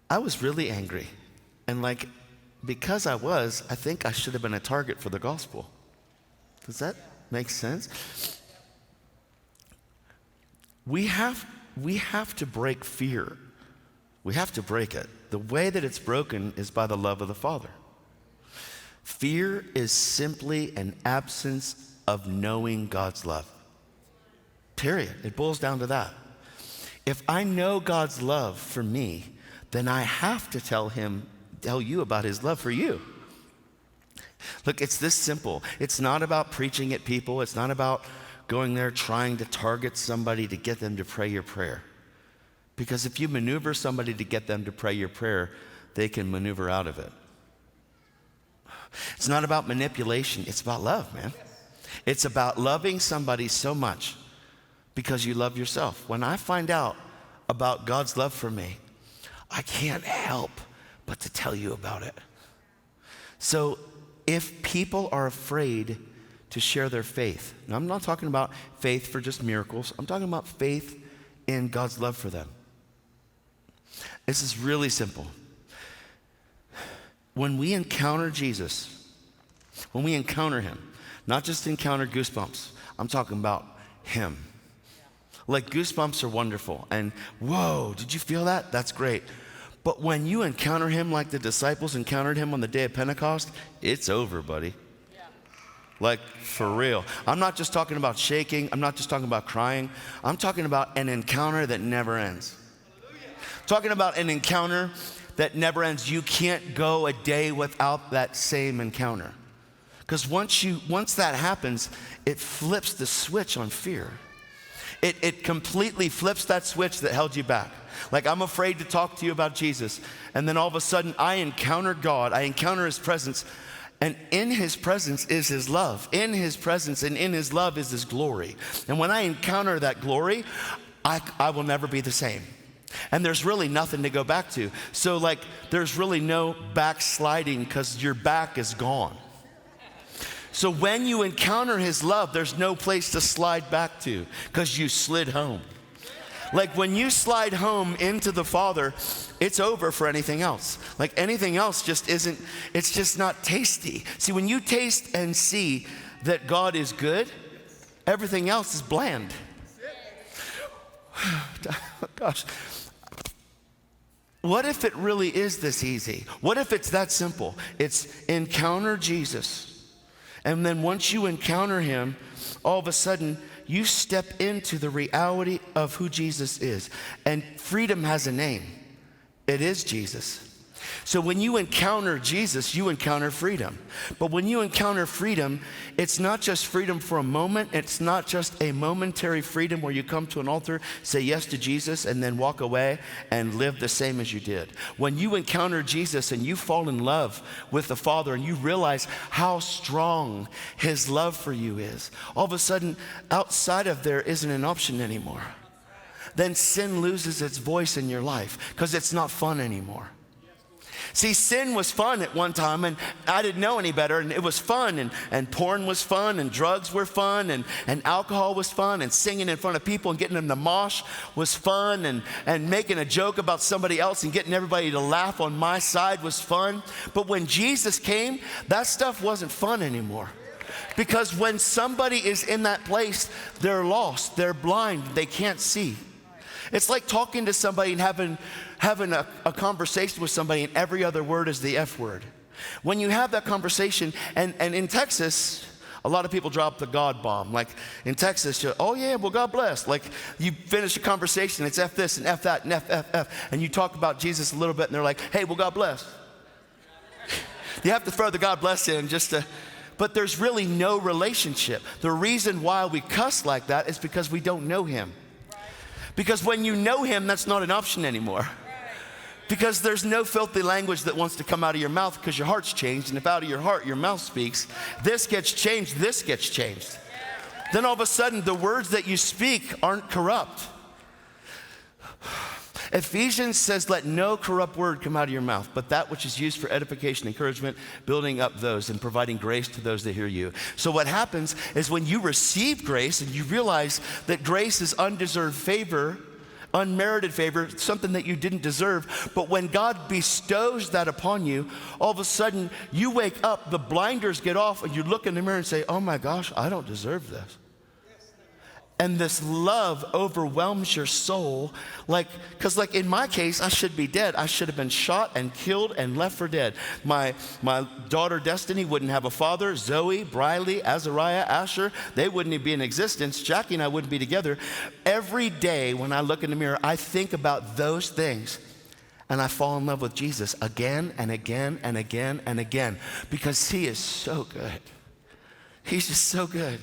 I was really angry. And because I think I should have been a target for the gospel. Does that make sense? We have to break fear. We have to break it. The way that it's broken is by the love of the Father. Fear is simply an absence of knowing God's love. Period. It boils down to that. If I know God's love for me, then I have to tell you about his love for you. Look, it's this simple. It's not about preaching at people. It's not about going there trying to target somebody to get them to pray your prayer. Because if you maneuver somebody to get them to pray your prayer, they can maneuver out of it. It's not about manipulation. It's about love, man. It's about loving somebody so much because you love yourself. When I find out about God's love for me, I can't help but to tell you about it. So if people are afraid to share their faith, now I'm not talking about faith for just miracles. I'm talking about faith in God's love for them. This is really simple. When we encounter Jesus, when we encounter him, not just encounter goosebumps, I'm talking about him. Like goosebumps are wonderful. And whoa, did you feel that? That's great. But when you encounter him like the disciples encountered him on the day of Pentecost, it's over, buddy. Like for real. I'm not just talking about shaking. I'm not just talking about crying. I'm talking about an encounter that never ends. Talking about an encounter that never ends. You can't go a day without that same encounter. Because once that happens, it flips the switch on fear. It completely flips that switch that held you back. Like, I'm afraid to talk to you about Jesus. And then all of a sudden, I encounter God. I encounter his presence. And in his presence is his love. In his presence and in his love is his glory. And when I encounter that glory, I will never be the same. And there's really nothing to go back to. So there's really no backsliding because your back is gone. So when you encounter his love, there's no place to slide back to because you slid home. Like when you slide home into the Father, it's over for anything else. Like anything else it's just not tasty. See, when you taste and see that God is good, everything else is bland. Gosh. What if it really is this easy? What if it's that simple? It's encounter Jesus. And then once you encounter him, all of a sudden, you step into the reality of who Jesus is. And freedom has a name. It is Jesus. So when you encounter Jesus, you encounter freedom. But when you encounter freedom, it's not just freedom for a moment. It's not just a momentary freedom where you come to an altar, say yes to Jesus, and then walk away and live the same as you did. When you encounter Jesus and you fall in love with the Father and you realize how strong his love for you is, all of a sudden, outside of there isn't an option anymore. Then sin loses its voice in your life because it's not fun anymore. See, sin was fun at one time, and I didn't know any better, and it was fun, and porn was fun, and drugs were fun, and alcohol was fun, and singing in front of people and getting them to mosh was fun, and making a joke about somebody else and getting everybody to laugh on my side was fun. But when Jesus came, that stuff wasn't fun anymore. Because when somebody is in that place, they're lost, they're blind, they can't see. It's like talking to somebody and having a conversation with somebody and every other word is the F word. When you have that conversation, and in Texas, a lot of people drop the God bomb. Like in Texas, oh yeah, well God bless. Like you finish a conversation, it's F this and F that and F. And you talk about Jesus a little bit and they're like, hey, well God bless. You have to throw the God bless in but there's really no relationship. The reason why we cuss like that is because we don't know him. Because when you know him, that's not an option anymore. Because there's no filthy language that wants to come out of your mouth because your heart's changed. And if out of your heart, your mouth speaks, this gets changed, this gets changed. Then all of a sudden, the words that you speak aren't corrupt. Ephesians says, let no corrupt word come out of your mouth, but that which is used for edification, encouragement, building up those, and providing grace to those that hear you. So what happens is when you receive grace and you realize that grace is undeserved favor unmerited favor, something that you didn't deserve. But when God bestows that upon you, all of a sudden you wake up, the blinders get off, and you look in the mirror and say, oh my gosh, I don't deserve this. And this love overwhelms your soul, because in my case, I should be dead. I should have been shot and killed and left for dead. My daughter Destiny wouldn't have a father. Zoe, Briley, Azariah, Asher, they wouldn't be in existence. Jackie and I wouldn't be together. Every day when I look in the mirror, I think about those things, and I fall in love with Jesus again and again and again and again, because he is so good. He's just so good.